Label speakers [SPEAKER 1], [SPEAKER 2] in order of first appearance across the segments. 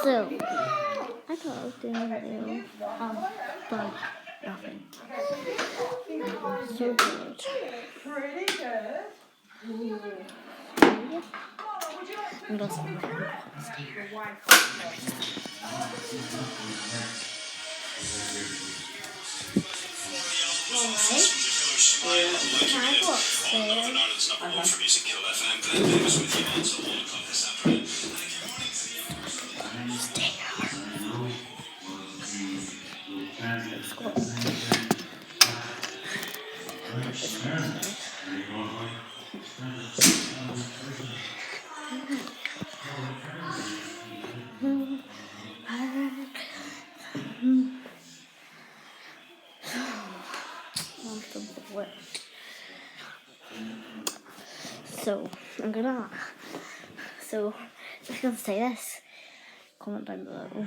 [SPEAKER 1] So, I thought I was doing a video, but nothing. I'm so bored.
[SPEAKER 2] Pretty good.
[SPEAKER 1] Yeah. I'm gonna sit on my phone upstairs. Can I go upstairs? Let's go upstairs. Let's go upstairs. So, I'm gonna if you can say this, comment down below.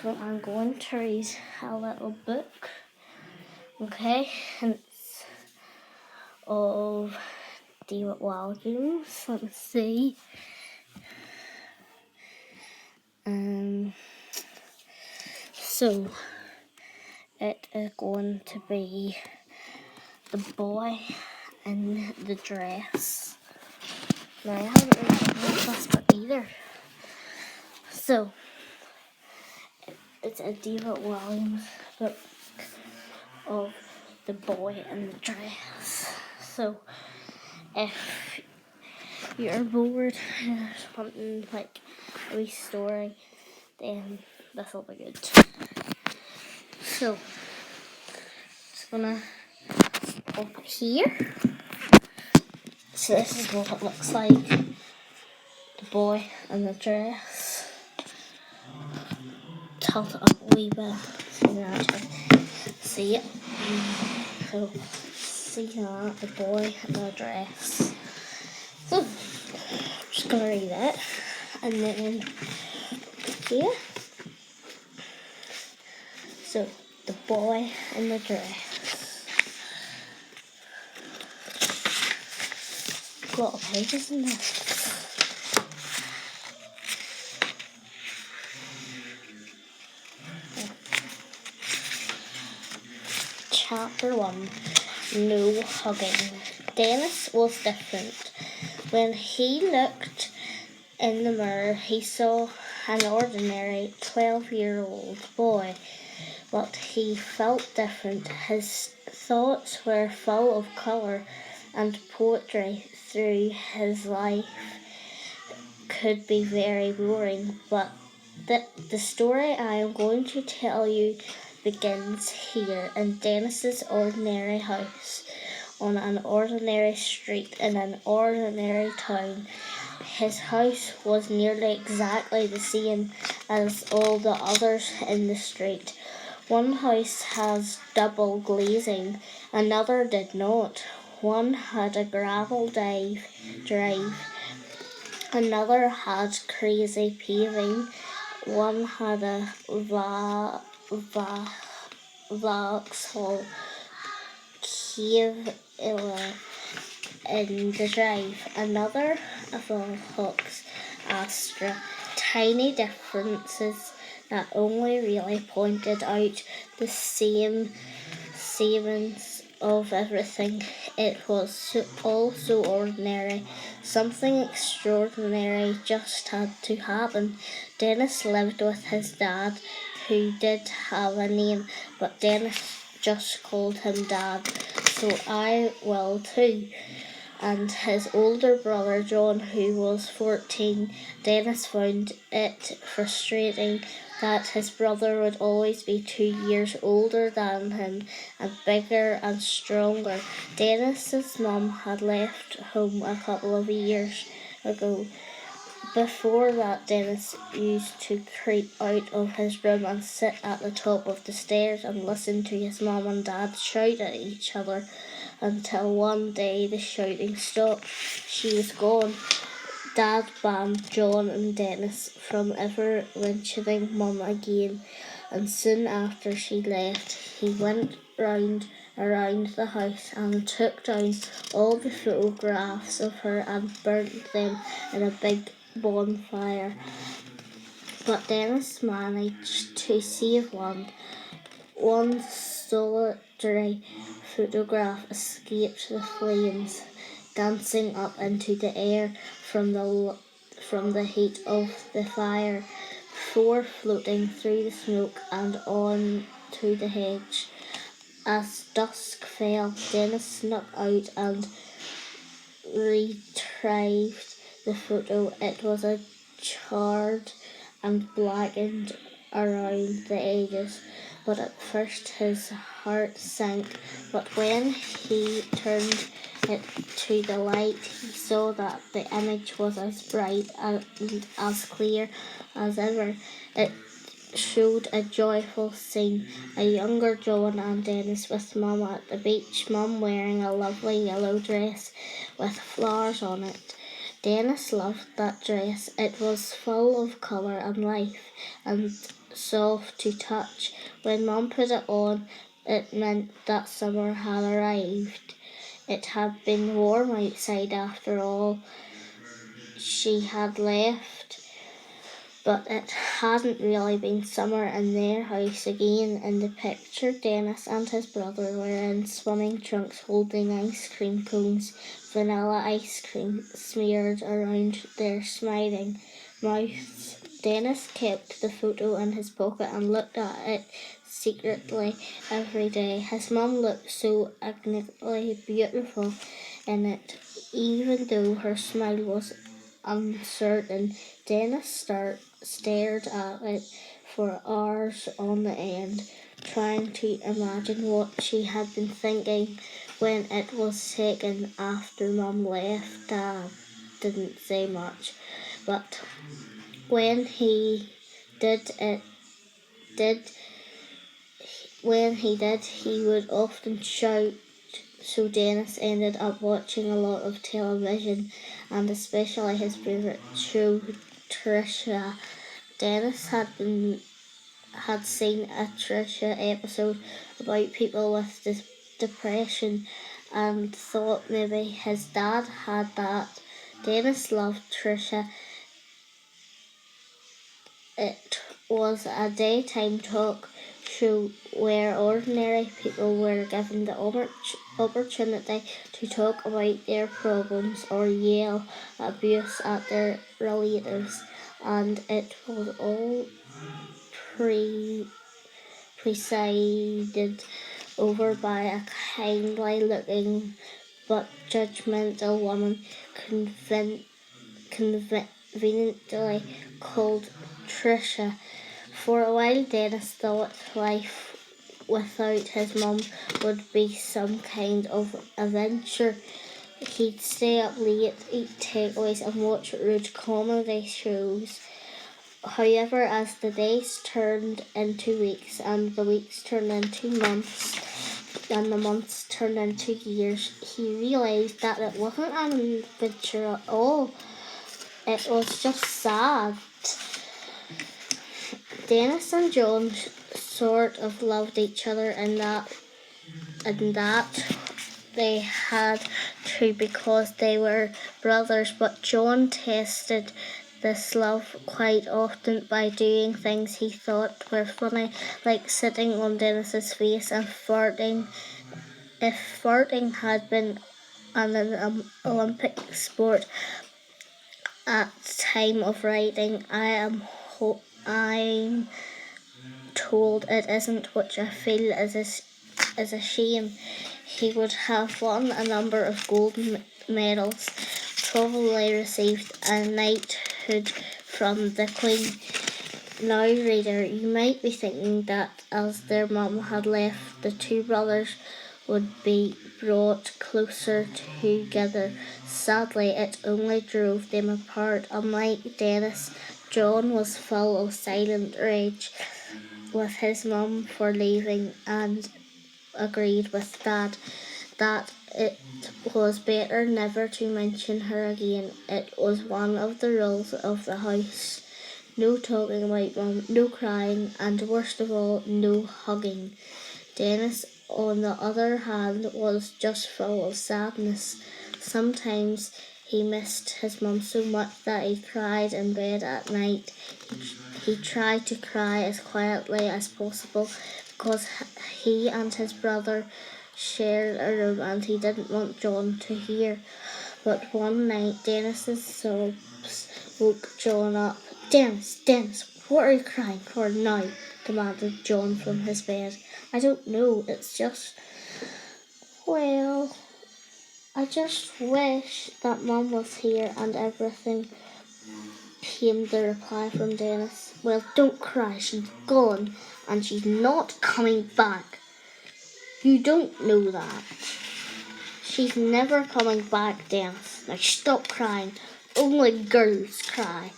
[SPEAKER 1] So I'm going to read a little book, okay, and it's of David Williams. Let me see. So it is going to be The Boy in the Dress. Now I haven't really read this book either. So it's a David Williams book of The Boy in the Dress. So if you're bored and wanting like a wee story, then this will be good. So just gonna open here. So this is what it looks like. The Boy in the Dress. Tilt it up a wee bit so you can actually see it. So see that, The Boy in the Dress. So I'm just gonna read it, and then here. So The Boy in the Dress. A lot of pages in there. Chapter 1. No hugging. Dennis was different. When he looked in the mirror, he saw an ordinary 12-year-old boy, but he felt different. His thoughts were full of colour and poetry. Through his life could be very boring, but the story I am going to tell you begins here in Dennis's ordinary house on an ordinary street in an ordinary town. His house was nearly exactly the same as all the others in the street. One house has double glazing, another did not. One had a gravel drive, another had crazy paving. One had a Vauxhall cave in the drive, another a Volkswagen Astra. Tiny differences that only really pointed out the sameness of everything. It was all so ordinary. Something extraordinary just had to happen. Dennis lived with his dad, who did have a name, but Dennis just called him Dad, so I will too. And his older brother John, who was 14. Dennis found it frustrating that his brother would always be 2 years older than him and bigger and stronger. Dennis's mum had left home a couple of years ago. Before that, Dennis used to creep out of his room and sit at the top of the stairs and listen to his mum and dad shout at each other until one day the shouting stopped. She was gone. Dad banned John and Dennis from ever mentioning Mum again, and soon after she left, he went round around the house and took down all the photographs of her and burnt them in a big bonfire. But Dennis managed to save one. One solitary photograph escaped the flames, dancing up into the air from the heat of the fire, before floating through the smoke and on to the hedge. As dusk fell, Dennis snuck out and retrieved the photo. It was charred and blackened around the edges, but at first his heart sank. But when he turned it to the light, he saw that the image was as bright and as clear as ever. It showed a joyful scene, a younger John and Dennis with Mum at the beach, Mum wearing a lovely yellow dress with flowers on it. Dennis loved that dress. It was full of colour and life and soft to touch. When Mum put it on, it meant that summer had arrived. It had been warm outside after all she had left, but it hadn't really been summer in their house again. In the picture, Dennis and his brother were in swimming trunks holding ice cream cones, vanilla ice cream smeared around their smiling mouths. Dennis kept the photo in his pocket and looked at it secretly every day. His mum looked so agnatically beautiful in it, even though her smile was uncertain. Dennis stared at it for hours on end, trying to imagine what she had been thinking when it was taken after Mum left. Dad didn't say much, but when he did, he would often shout. So Dennis ended up watching a lot of television, and especially his favourite show, Trisha. Dennis had seen a Trisha episode about people with depression and thought maybe his dad had that. Dennis loved Trisha. It was a daytime talk show where ordinary people were given the opportunity to talk about their problems or yell abuse at their relatives, and it was all presided over by a kindly looking but judgmental woman, conveniently called Trisha. For a while, Dennis thought life without his mum would be some kind of adventure. He'd stay up late, eat takeaways and watch rude comedy shows. However, as the days turned into weeks and the weeks turned into months and the months turned into years, he realised that it wasn't an adventure at all. It was just sad. Dennis and John sort of loved each other in that they had to because they were brothers, but John tested this love quite often by doing things he thought were funny, like sitting on Dennis's face and farting. If farting had been an Olympic sport at time of writing, I'm told it isn't, which I feel is a shame. He would have won a number of gold medals, probably received a knighthood from the Queen. Now, reader, you might be thinking that as their mum had left, the two brothers would be brought closer together. Sadly, it only drove them apart. Unlike Dennis, John was full of silent rage with his mum for leaving and agreed with Dad that it was better never to mention her again. It was one of the rules of the house. No talking about Mum, no crying, and worst of all, no hugging. Dennis on the other hand, was just full of sadness. Sometimes he missed his mum so much that he cried in bed at night. He tried to cry as quietly as possible because he and his brother shared a room and he didn't want John to hear. But one night, Dennis's sobs woke John up. Dennis, what are you crying for now? Demanded John from his bed. I don't know, it's just... Well, I just wish that Mum was here and everything, came the reply from Dennis. Well, don't cry, she's gone and she's not coming back. You don't know that. She's never coming back, Dennis. Now stop crying. Only girls cry.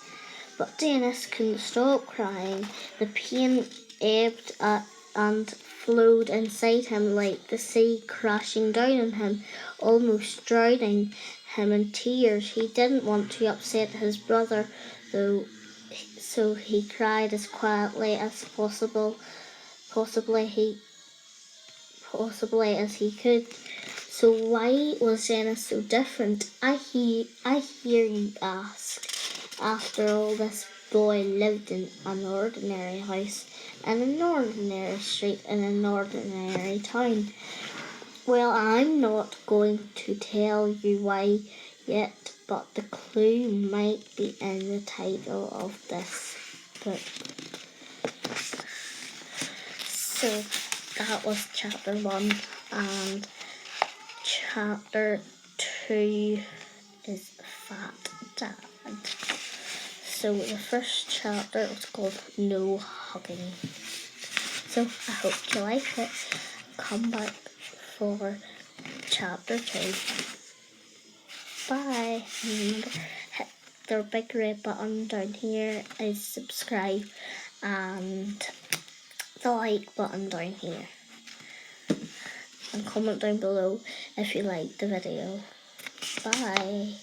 [SPEAKER 1] But Dennis couldn't stop crying. The pain ebbed and flowed inside him like the sea crashing down on him, almost drowning him in tears. He didn't want to upset his brother, though, so he cried as quietly as possibly as he could. So why was Dennis so different? I hear you ask. After all, this boy lived in an ordinary house, in an ordinary street, in an ordinary town. Well, I'm not going to tell you why yet, but the clue might be in the title of this book. So that was chapter 1, and chapter 2 is Fat Dad. So the first chapter was called No Hugging. So I hope you like it. Come back for chapter 2. Bye. Remember, hit the big red button down here is subscribe, and the like button down here. And comment down below if you liked the video. Bye.